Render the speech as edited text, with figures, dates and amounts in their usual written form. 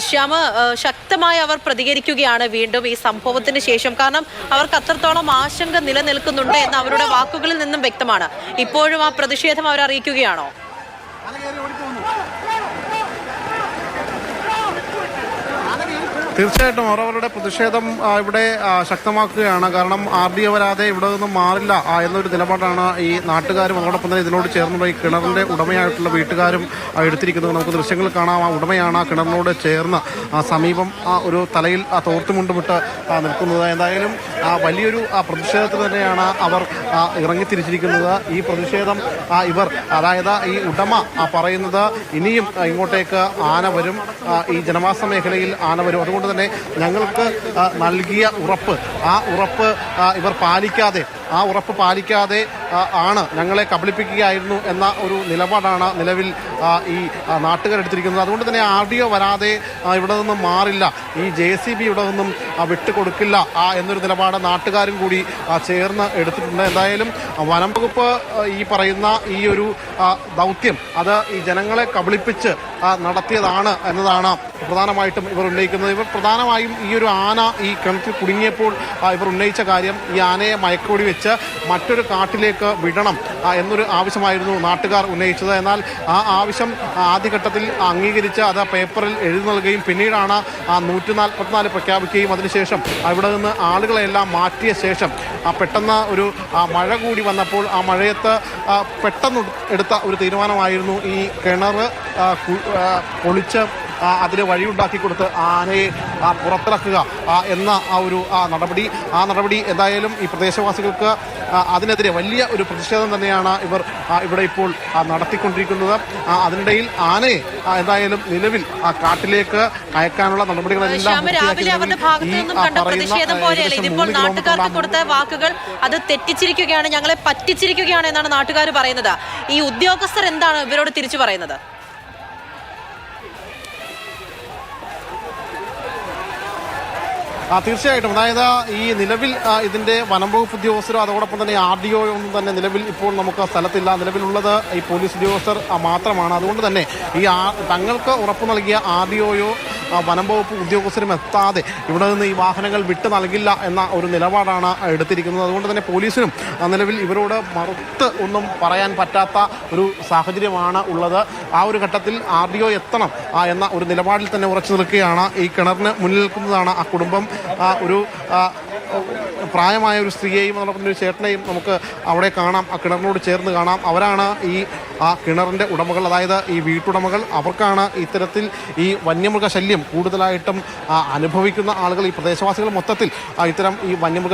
ശ്യാമ, ശക്തമായി അവർ പ്രതികരിക്കുകയാണ് വീണ്ടും ഈ സംഭവത്തിന് ശേഷം. കാരണം അവർക്ക് അത്രത്തോളം ആശങ്ക നിലനിൽക്കുന്നുണ്ട് എന്ന് അവരുടെ വാക്കുകളിൽ നിന്നും വ്യക്തമാണ്. ഇപ്പോഴും ആ പ്രതിഷേധം അവർ അറിയിക്കുകയാണോ? തീർച്ചയായിട്ടും അവരവരുടെ പ്രതിഷേധം ഇവിടെ ശക്തമാക്കുകയാണ്. കാരണം RDO വരാതെ ഇവിടെ നിന്നും മാറില്ല എന്നൊരു നിലപാടാണ് ഈ നാട്ടുകാരും അതോടൊപ്പം തന്നെ ഇതിനോട് ചേർന്നുള്ള ഈ കിണറിൻ്റെ ഉടമയായിട്ടുള്ള വീട്ടുകാരും എടുത്തിരിക്കുന്നത്. നമുക്ക് ദൃശ്യങ്ങൾ കാണാം. ആ ഉടമയാണ് ആ കിണറിനോട് ചേർന്ന് സമീപം ഒരു തലയിൽ തോർത്തുമുണ്ടുമിട്ട് നിൽക്കുന്നത്. എന്തായാലും വലിയൊരു പ്രതിഷേധത്തിൽ തന്നെയാണ് അവർ ഇറങ്ങിത്തിരിച്ചിരിക്കുന്നത്. ഈ പ്രതിഷേധം ഇവർ, അതായത് ഈ ഉടമ പറയുന്നത് ഇനിയും ഇങ്ങോട്ടേക്ക് ആന വരും, ഈ ജനവാസ മേഖലയിൽ ആന വരും, അതുകൊണ്ട് തന്നെ ഞങ്ങൾക്ക് നൽകിയ ഉറപ്പ്, ആ ഉറപ്പ് ഇവർ പാലിക്കാതെ ആണ് ഞങ്ങളെ കബളിപ്പിക്കുകയായിരുന്നു എന്ന ഒരു നിലപാടാണ് നിലവിൽ ഈ നാട്ടുകാരെടുത്തിരിക്കുന്നത്. അതുകൊണ്ട് തന്നെ RDO വരാതെ ഇവിടെ നിന്നും മാറില്ല, ഈ JCB ഇവിടെ നിന്നും വിട്ടുകൊടുക്കില്ല എന്നൊരു നിലപാട് നാട്ടുകാരും കൂടി ചേർന്ന് എടുത്തിട്ടുണ്ട്. എന്തായാലും വനം വകുപ്പ് ഈ പറയുന്ന ഈ ഒരു ദൗത്യം അത് ഈ ജനങ്ങളെ കബളിപ്പിച്ച് നടത്തിയതാണ് എന്നതാണ് പ്രധാനമായിട്ടും ഇവർ ഉന്നയിക്കുന്നത്. ഇവർ പ്രധാനമായും ഈ ഒരു ആന ഈ കിണറ്റിൽ കുടുങ്ങിയപ്പോൾ ഇവർ ഉന്നയിച്ച കാര്യം, ഈ ആനയെ മയക്കുവെടി വെച്ച് മറ്റൊരു കാട്ടിലേക്ക് വിടണം എന്നൊരു ആവശ്യമായിരുന്നു നാട്ടുകാർ ഉന്നയിച്ചത്. എന്നാൽ ആ ആവശ്യം ആദ്യഘട്ടത്തിൽ അംഗീകരിച്ച് അത് പേപ്പറിൽ എഴുതി നൽകുകയും പിന്നീടാണ് 144 പ്രഖ്യാപിക്കുകയും അതിനുശേഷം ഇവിടെ നിന്ന് ആളുകളെല്ലാം മാറ്റിയ ശേഷം പെട്ടെന്ന് ഒരു മഴ കൂടി വന്നപ്പോൾ ആ മഴയത്ത് പെട്ടെന്ന് എടുത്ത ഒരു തീരുമാനമായിരുന്നു ഈ കിണർ പൊളിച്ച് അതിന് വഴിയുണ്ടാക്കി കൊടുത്ത് ആനയെ പുറത്തിറക്കുക എന്ന ആ നടപടി എന്തായാലും ഈ പ്രദേശവാസികൾക്ക് അതിനെതിരെ വലിയ ഒരു പ്രതിഷേധം തന്നെയാണ് ഇവർ ഇവിടെ ഇപ്പോൾ നടത്തിക്കൊണ്ടിരിക്കുന്നത്. അതിനിടയിൽ ആനയെ എന്തായാലും നിലവിൽ കാട്ടിലേക്ക് അയക്കാനുള്ള നടപടികളെല്ലാം നാട്ടുകാർക്ക് കൊടുത്ത വാക്കുകൾ അത് തെറ്റിച്ചിരിക്കുകയാണ്, ഞങ്ങളെ പറ്റിച്ചിരിക്കുകയാണ് എന്നാണ് നാട്ടുകാർ പറയുന്നത്. ഈ ഉദ്യോഗസ്ഥർ എന്താണ് ഇവരോട് തിരിച്ചു പറയുന്നത്? തീർച്ചയായിട്ടും, അതായത് ഈ നിലവിൽ ഇതിൻ്റെ വനം വകുപ്പ് ഉദ്യോഗസ്ഥരോ അതോടൊപ്പം തന്നെ RDO ഒന്നും തന്നെ നിലവിൽ ഇപ്പോൾ നമുക്ക് സ്ഥലത്തില്ല. നിലവിലുള്ളത് ഈ പോലീസ് ഉദ്യോഗസ്ഥർ മാത്രമാണ്. അതുകൊണ്ട് തന്നെ ഈ തങ്ങൾക്ക് ഉറപ്പ് നൽകിയ RDOയോ വനം വകുപ്പ് ഉദ്യോഗസ്ഥരും എത്താതെ ഇവിടെ നിന്ന് ഈ വാഹനങ്ങൾ വിട്ടു നൽകില്ല എന്ന ഒരു നിലപാടാണ് എടുത്തിരിക്കുന്നത്. അതുകൊണ്ട് തന്നെ പോലീസിനും നിലവിൽ ഇവരോട് മറുത്ത് ഒന്നും പറയാൻ പറ്റാത്ത ഒരു സാഹചര്യമാണ് ഉള്ളത്. ആ ഒരു ഘട്ടത്തിൽ RDO എത്തണം എന്ന ഒരു നിലപാടിൽ തന്നെ ഉറച്ചു നിൽക്കുകയാണ്. ഈ കിണറിന് മുന്നിൽ നിൽക്കുന്നതാണ് ആ കുടുംബം. ഒരു പ്രായമായ ഒരു സ്ത്രീയെയും അതോടൊപ്പം ഒരു ചേട്ടനെയും നമുക്ക് അവിടെ കാണാം, ആ കിണറിനോട് ചേർന്ന് കാണാം. അവരാണ് ഈ കിണറിൻ്റെ ഉടമകൾ, അതായത് ഈ വീട്ടുടമകൾ. അവർക്കാണ് ഇത്തരത്തിൽ ഈ വന്യമൃഗ ശല്യം കൂടുതലായിട്ടും അനുഭവിക്കുന്ന ആളുകൾ. ഈ പ്രദേശവാസികൾ മൊത്തത്തിൽ ഇത്തരം ഈ വന്യമൃഗ